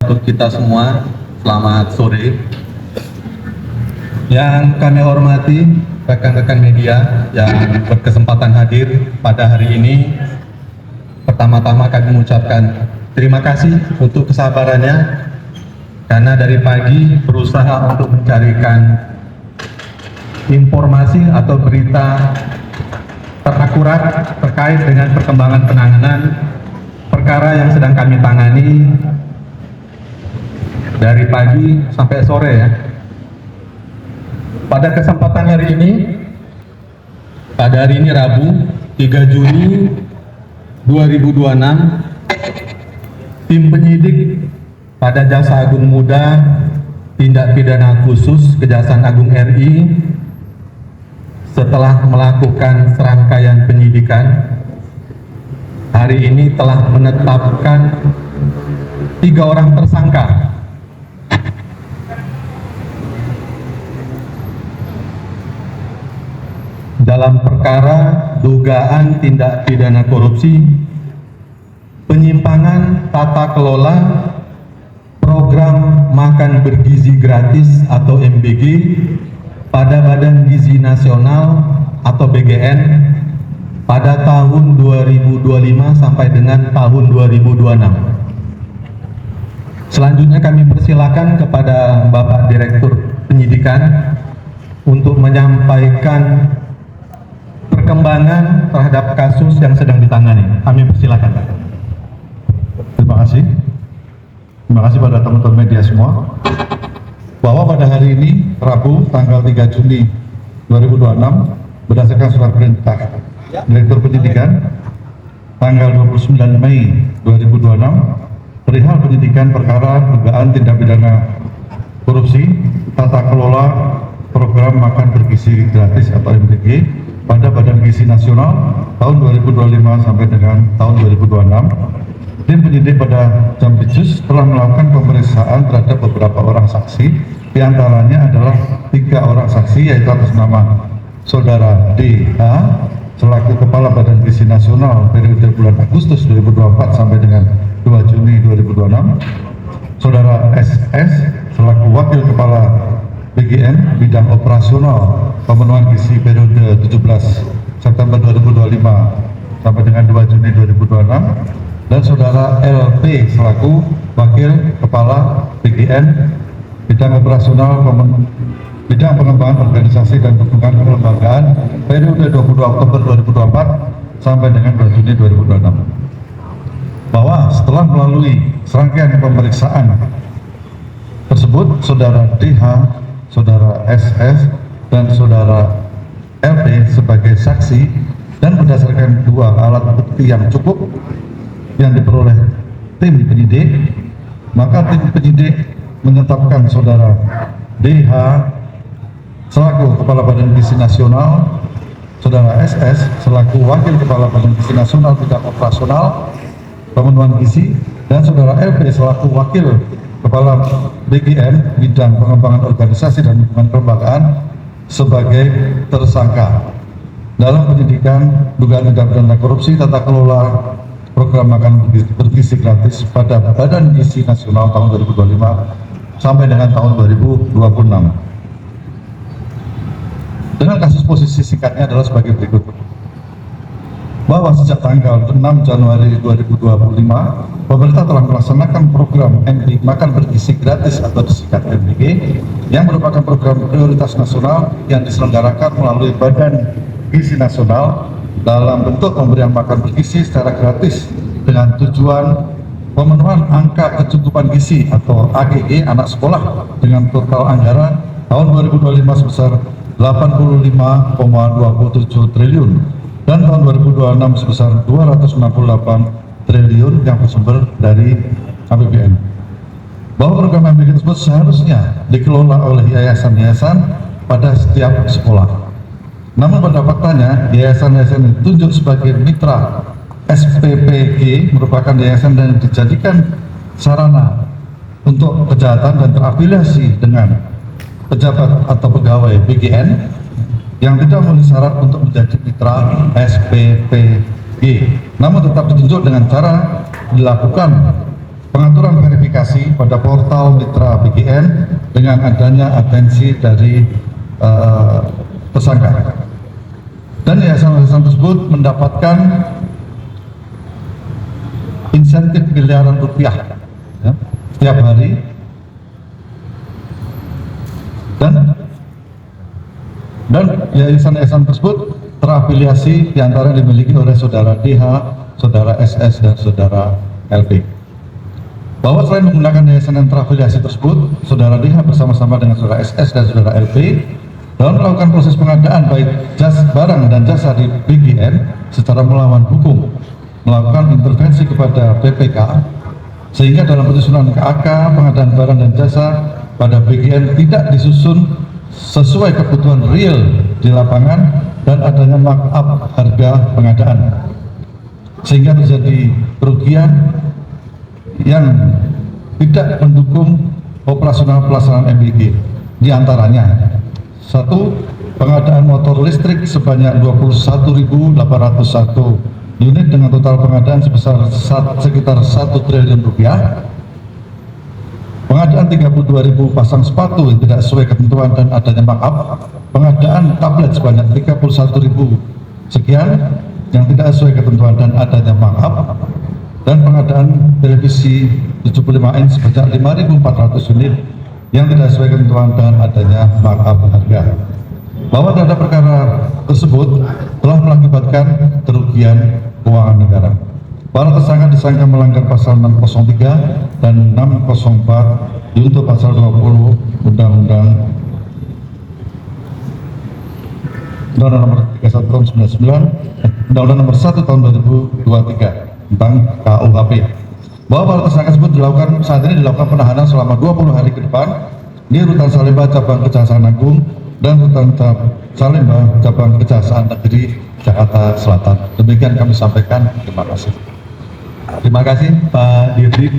Untuk kita semua, selamat sore. Yang kami hormati rekan-rekan media yang berkesempatan hadir pada hari ini. Pertama-tama kami mengucapkan terima kasih untuk kesabarannya, karena dari pagi berusaha untuk mencarikan informasi atau berita terakurat terkait dengan perkembangan penanganan perkara yang sedang kami tangani dari pagi sampai sore ya. Pada kesempatan hari ini, pada hari ini Rabu 3 Juni 2026, tim penyidik pada Jaksa Agung Muda Tindak Pidana Khusus Kejaksaan Agung RI setelah melakukan serangkaian penyidikan, hari ini telah menetapkan 3 orang tersangka dalam perkara dugaan tindak pidana korupsi, penyimpangan tata kelola program makan bergizi gratis atau MBG pada Badan Gizi Nasional atau BGN pada tahun 2025 sampai dengan tahun 2026. Selanjutnya kami persilakan kepada Bapak Direktur Penyidikan untuk menyampaikan perkembangan terhadap kasus yang sedang ditangani. Kami persilakan. Terima kasih. Terima kasih pada teman-teman media semua. Bahwa pada hari ini, Rabu, tanggal 3 Juni 2026, berdasarkan surat perintah Direktur Penyidikan, tanggal 29 Mei 2026, perihal penyidikan perkara dugaan tindak pidana korupsi, tata kelola program makan bergizi gratis atau MBG pada Badan Gizi Nasional tahun 2025 sampai dengan tahun 2026. Tim penyidik pada Jampitsus telah melakukan pemeriksaan terhadap beberapa orang saksi, diantaranya adalah 3 orang saksi, yaitu atas nama Saudara DH selaku Kepala Badan Gizi Nasional periode bulan Agustus 2024 sampai dengan 2 Juni 2026, Saudara SS selaku Wakil Kepala BGN bidang operasional pemenuhan gizi periode 17 September 2025 sampai dengan 2 Juni 2026, dan Saudara LP selaku Wakil Kepala BGN bidang operasional bidang pengembangan organisasi dan dukungan kelembagaan periode 22 Oktober 2024 sampai dengan 2 Juni 2026. Bahwa setelah melalui serangkaian pemeriksaan tersebut, Saudara DH, Saudara SS, dan Saudara LP sebagai saksi, dan berdasarkan 2 alat bukti yang cukup yang diperoleh tim penyidik, maka tim penyidik menetapkan Saudara DH selaku Kepala Badan Gizi Nasional, Saudara SS selaku Wakil Kepala Badan Gizi Nasional bidang operasional pemenuhan gizi, dan Saudara LP selaku Wakil Kepala BGN bidang pengembangan organisasi dan dukungan kelembagaan sebagai tersangka dalam penyidikan dugaan tindak pidana korupsi tata kelola program makan bergizi gratis pada Badan Gizi Nasional tahun 2025 sampai dengan tahun 2026. Dengan kasus posisi singkatnya adalah sebagai berikut. Bahwa sejak tanggal 6 Januari 2025, pemerintah telah melaksanakan program MBG makan bergizi gratis atau disingkat MBG yang merupakan program prioritas nasional yang diselenggarakan melalui Badan Gizi Nasional dalam bentuk pemberian makan bergizi secara gratis dengan tujuan pemenuhan angka kecukupan gizi atau AGG anak sekolah dengan total anggaran tahun 2025 sebesar 85,27 triliun dan tahun 2026 sebesar 268 triliun yang bersumber dari APBN. Bahwa program MBG tersebut seharusnya dikelola oleh yayasan-yayasan pada setiap sekolah. Namun pada faktanya, yayasan-yayasan yang ditunjuk sebagai mitra SPPG merupakan yayasan yang dijadikan sarana untuk kejahatan dan terafiliasi dengan pejabat atau pegawai BGN yang tidak memenuhi syarat untuk menjadi mitra SPPG, namun tetap ditunjuk dengan cara dilakukan pengaturan verifikasi pada portal mitra BGN dengan adanya atensi dari tersangka. Dan yayasan-yayasan tersebut mendapatkan insentif miliaran rupiah ya, setiap hari, dan yayasan-yayasan tersebut terafiliasi diantara dimiliki oleh saudara DH, saudara SS, dan saudara LP. Bahwa selain menggunakan yayasan yang terafiliasi tersebut, saudara DH bersama-sama dengan saudara SS dan saudara LP dalam melakukan proses pengadaan baik barang dan jasa di BGN secara melawan hukum, melakukan intervensi kepada BPK, sehingga dalam penyusunan KAK pengadaan barang dan jasa pada BGN tidak disusun sesuai kebutuhan real di lapangan dan adanya markup harga pengadaan, sehingga terjadi kerugian yang tidak mendukung operasional pelaksanaan MBG. Di antaranya, 1. Pengadaan motor listrik sebanyak 21.801 unit dengan total pengadaan sebesar sekitar 1 triliun rupiah. Pengadaan 32.000 pasang sepatu yang tidak sesuai ketentuan dan adanya markup. Pengadaan tablet sebanyak 31.000 sekian yang tidak sesuai ketentuan dan adanya markup. Dan pengadaan televisi 75 inch sebanyak 5.400 unit yang tidak sesuai ketentuan dan adanya markup harga. Bahwa data perkara tersebut telah mengakibatkan kerugian keuangan negara. Para tersangka disangka melanggar pasal 603 dan 604 junto pasal 20 Undang-Undang Nomor 31 Tahun 99, Undang-Undang Nomor 1 Tahun 2023 tentang KUHP. Bahwa para tersangka tersebut saat ini dilakukan penahanan selama 20 hari ke depan di Rutan Salemba Cabang Kejaksaan Agung dan Rutan Salemba Cabang Kejaksaan Negeri Jakarta Selatan. Demikian kami sampaikan. Terima kasih. Terima kasih Pak Dirdik.